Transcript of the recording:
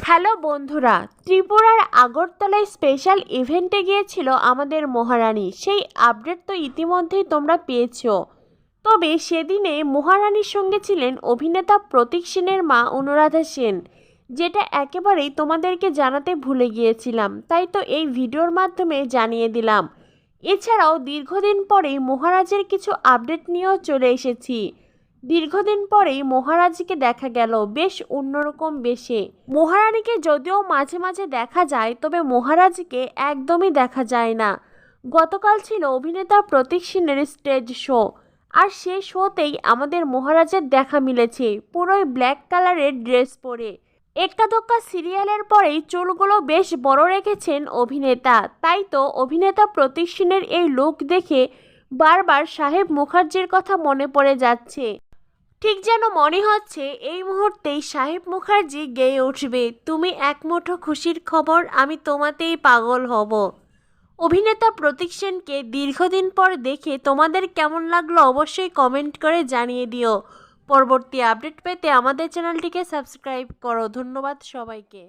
Hello বন্ধুরা, ত্রিপুরার আগরতলায় স্পেশাল ইভেন্টে গিয়েছিল আমাদের মহারানী। সেই আপডেট তো ইতিমধ্যেই তোমরা পেয়েছো। তবে সেদিনে মহারানীর সঙ্গে ছিলেন অভিনেতা প্রতীক সেনের মা অনুরাধা সেন, যেটা একেবারেই তোমাদেরকে জানাতে ভুলে গিয়েছিলাম, তাই তো এই ভিডিওর মাধ্যমে জানিয়ে দিলাম। এছাড়াও দীর্ঘদিন পরেই মহারাজের কিছু আপডেট নিয়েও চলে এসেছি। দীর্ঘদিন পরেই মহারাজকে দেখা গেল বেশ অন্যরকম বেশে। মহারানীকে যদিও মাঝে মাঝে দেখা যায়, তবে মহারাজকে একদমই দেখা যায় না। গতকাল ছিল অভিনেতা প্রতীক সেনের স্টেজ শো, আর সেই শোতেই আমাদের মহারাজের দেখা মিলেছে পুরোই ব্ল্যাক কালারের ড্রেস পরে। এক্কা দোক্কা সিরিয়ালের পরেই চুলগুলো বেশ বড় রেখেছেন অভিনেতা, তাই তো অভিনেতা প্রতীক সেনের এই লুক দেখে বারবার সাহেব মুখার্জির কথা মনে পড়ে যাচ্ছে। ঠিক যেন মনে হচ্ছে এই মুহূর্তেই সাহেব মুখার্জি গেয়ে উঠবে, তুমি এক মুঠো খুশির খবর, আমি তোমাতেই পাগল হব। অভিনেতা প্রতীক সেনকে দীর্ঘদিন পর দেখে তোমাদের কেমন লাগলো অবশ্যই কমেন্ট করে জানিয়ে দিও। পরবর্তী আপডেট পেতে আমাদের চ্যানেলটিকে সাবস্ক্রাইব করো। ধন্যবাদ সবাইকে।